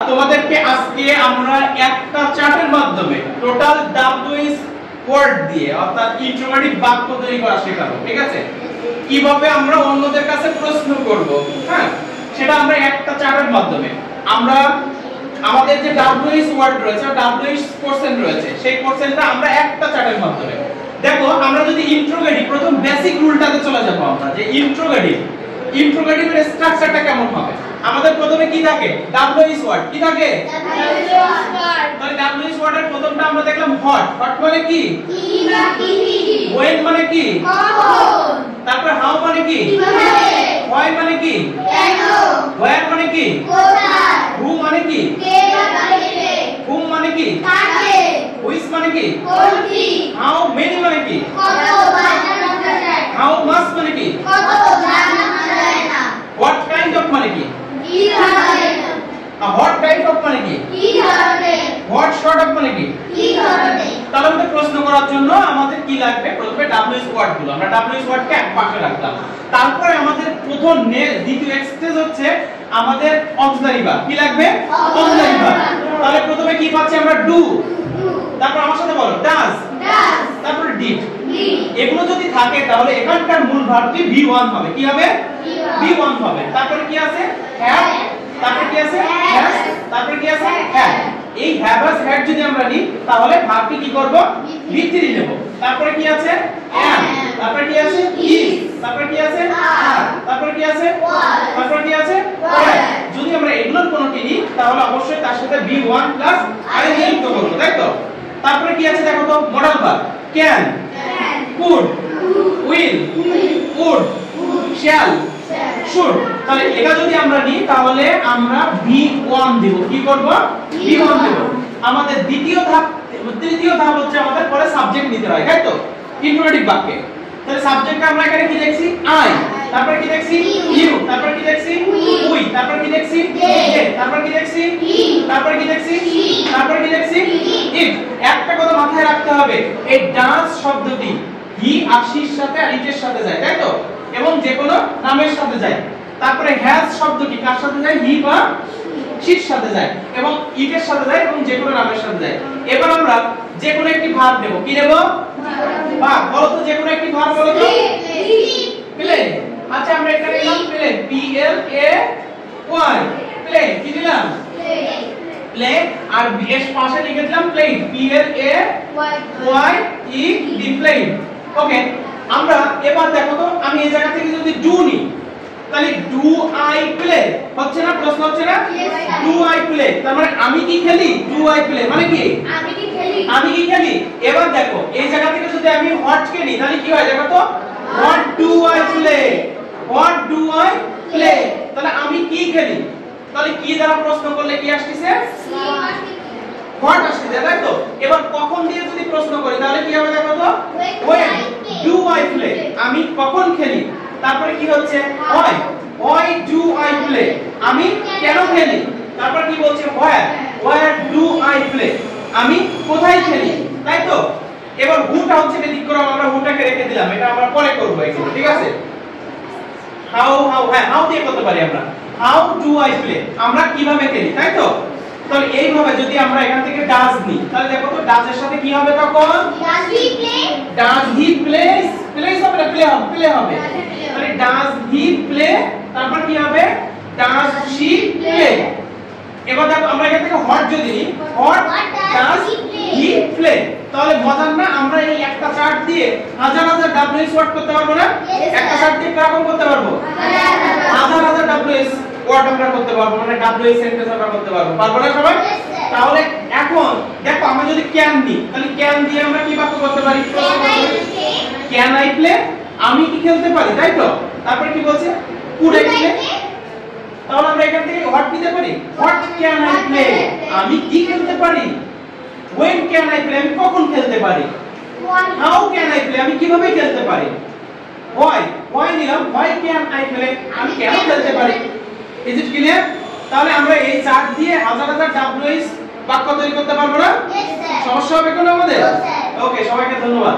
তোমাদেরকে আজকে আমরা একটা চার্টের মাধ্যমে টোটাল ডাব্লিউএইচ ওয়ার্ড দিয়ে অর্থাৎ ইন্ট্রোগেটিভ বাক্য তৈরি করা শেখাবো, ঠিক আছে? কিভাবে আমরা অন্যদের কাছে প্রশ্ন করব, হ্যাঁ, সেটা আমরা একটা চার্টের মাধ্যমে আমরা আমাদের যে ডাব্লিউএইচ ওয়ার্ড রয়েছে, ডাব্লিউএইচ পার্সেন্ট রয়েছে, সেই পার্সেন্টটা আমরা একটা চার্টের মাধ্যমে দেখো। আমরা যদি ইন্ট্রোগেটিভ প্রথম বেসিক রুলটাতে চলে যাব, আমরা যে ইন্ট্রোগেটিভের স্ট্রাকচারটা কেমন হবে। আমাদের প্রথমে কি থাকে? ডাব্লিউএইচ ওয়ার্ড কি থাকে? WH word. তাহলে ডাব্লিউএইচ ওয়ার্ডের প্রথমটা আমরা দেখলাম হট। হট মানে কি? কি বা কি। ওয়েন মানে কি? কখন। তারপর হাউ মানে কি? কিভাবে। হোয়াই মানে কি? কেন। ওয়্যার মানে কি? কোথায়। হু মানে কি? কে বা কাকে। হুম মানে কি? কাকে। হুইচ মানে কি? কোনটি। হাউ মেনি মানে কি? কত জানা যায়। হাউ মাচ মানে কি? কত জানা যায় না। হোয়াট কাইন্ড অফ মানে কি? কি ধরনের। হোয়াট টাইপ অফ মানে কি? কি ধরনের। হোয়াট সর্ট অফ মানে কি? কি ধরনের। তাহলে আমাদের প্রশ্ন করার জন্য আমাদের কি লাগবে? প্রথমে ডাব্লিউএইচ ওয়ার্ড গুলো আমরা ডাব্লিউএইচ ওয়ার্ডকে এক পাশে রাখলাম। তারপরে আমাদের প্রথম দ্বিতীয় স্টেজ হচ্ছে আমাদের অক্সিলারি ভার্ব। কি লাগবে? Auxiliary verb. তাহলে প্রথমে কি পাচ্ছি আমরা? ডু। তারপর আমার সাথে বলো ডাজ। তারপর ডিড। এগুলো যদি থাকে তাহলে এখানকার মূল ভার্বটি V1 হবে। কি হবে? V1 হবে। তারপরে কি আছে? হ্যাভ। তারপর কি আছে? হ্যাজ। তারপর কি আছে? হ্যাড। এই হ্যাভ হ্যাজ হ্যাড যদি আমরা নিই তাহলে ভার্বটি কি করব? V3 নেব। তারপরে কি আছে? am। তারপর কি আছে? is। তারপর কি আছে? are। তারপর কি আছে? was। তারপর কি আছে? were। যদি আমরা এগুলোর কোনটি নিই তাহলে অবশ্যই তার সাথে V1 প্লাস ing যুক্ত করব, তাই তো? তারপরে কি আছে দেখো তো? Modal verb. can, could, will, would, shall, should। তাহলে এটা যদি আমরা নিই তাহলে আমরা V1 দেব। কি করব? V1 দেব। আমাদের তৃতীয় ধাপ হচ্ছে আমাদের পরে সাবজেক্ট নিতে হয়, তাই তো? ইন্ট্রোগেটিভ বাক্যে। তাহলে সাবজেক্টটা আমরা এখানে কি দেখছি? I। তারপর কি দেখছি? you। তারপর কি দেখছি? we। তারপর কি দেখছি? they। তারপর কি দেখছি? he। তারপর কি দেখছি? she। তারপর কি দেখছি? it। একটা কথা মাথায় রাখতে হবে, এই ডান্স শব্দটি হি আর শির সাথে আর ইটের সাথে যায়, তাই তো? এবং যে কোনো নামের সাথে যায়। তারপরে হ্যাজ শব্দটি কার সাথে যায়? হি বা শির সাথে যায় এবং ইটের সাথে যায় এবং যে কোনো নামের সাথে যায়। এবার আমরা যে কোনো একটি ভার্ব নেব। কি নেব? ভার্ব। বলো তো যে কোনো একটি ভার্ব বলো তো। প্লে। আচ্ছা আমরা এখানে নিলাম play. P L A Y। Play কি দিলাম? প্লে। আর এর পাশে লিখে দিলাম played. P L A Y E D played. Okay. আমরা এবার দেখো তো আমি এই জায়গা থেকে যদি ডু নিই তাহলে ডু আই প্লে হচ্ছে না? প্রশ্ন হচ্ছে না? Do I play. তার মানে আমি কি খেলি? ডু আই প্লে মানে কি? আমি কি খেলি। আমি কি খেলি। এবার দেখো এই জায়গা থেকে যদি আমি হোয়াট কে নিই তাহলে কি হয় দেখো তো? What do I play. What do I play. তাহলে আমি কি খেলি। তাহলে কি দ্বারা প্রশ্ন করলে কি আসছে? হোয়াট আসছে, তাই তো? এবার কখন দিয়ে যদি প্রশ্ন করি তাহলে কি হবে দেখো তো? when do I play। আমি কখন খেলি। তারপরে কি হচ্ছে? why do I play। আমি কেন খেলি। তারপর কি বলছে? where do I play। আমি কোথায় খেলি, তাই তো? এবার হুটা হচ্ছে ব্যতিক্রম, আমরা হুটাকে রেখে দিলাম, এটা আমরা পরে করব এগুলো, ঠিক আছে? হাউ দিয়ে করতে পারি আমরা। how do I play আমরা কিভাবে খেলি, তাই তো? তাহলে এইভাবে যদি আমরা এখান থেকে ডাজ নিই তাহলে দেখো তো ডাজের সাথে কি হবে তখন? Does he plays. প্লেস হবে না, প্লে হবে। তাহলে ডাজ হি প্লে। তারপর কি হবে? Does she play. এবার দেখো আমরা এখান থেকে হোয়াট যদি নিই, হোয়াট ডাজ হি প্লে। তাহলে মজার না? আমরা এই একটা চার্ট দিয়ে হাজার হাজার ডাব্লিউএস ওয়ার্ড করতে পারবো না? একটা চার্ট দিয়ে কিরকম করতে পারবো? হাজার হাজার ডাব্লিউএস ওয়ার্ড আমরা করতে পারবো, মানে ডাব্লিউএস সেন্টেন্স আমরা করতে পারবো। পারবো না সবাই? তাহলে এখন দেখো আমরা যদি ক্যান নিই তাহলে ক্যান দিয়ে আমরা কি বাক্য করতে পারি? Can I play. আমি কি খেলতে পারি, তাই তো? তারপরে কি বলছে? Could I play. তাহলে আমরা এখান থেকে হোয়াট নিতে পারি। What can I play. আমি কি খেলতে পারি। when can I play আমি কখন খেলতে পারি। how can I play আমি কিভাবে খেলতে পারি। why নিলাম। why can I play আমি কেন খেলতে পারি। is it clear? তাহলে আমরা এই চার্ট দিয়ে হাজার হাজার ডাব্লিউএস বাক্য তৈরি করতে পারবো না? সমস্যা হবে কোনো আমাদের? ওকে, সবাইকে ধন্যবাদ।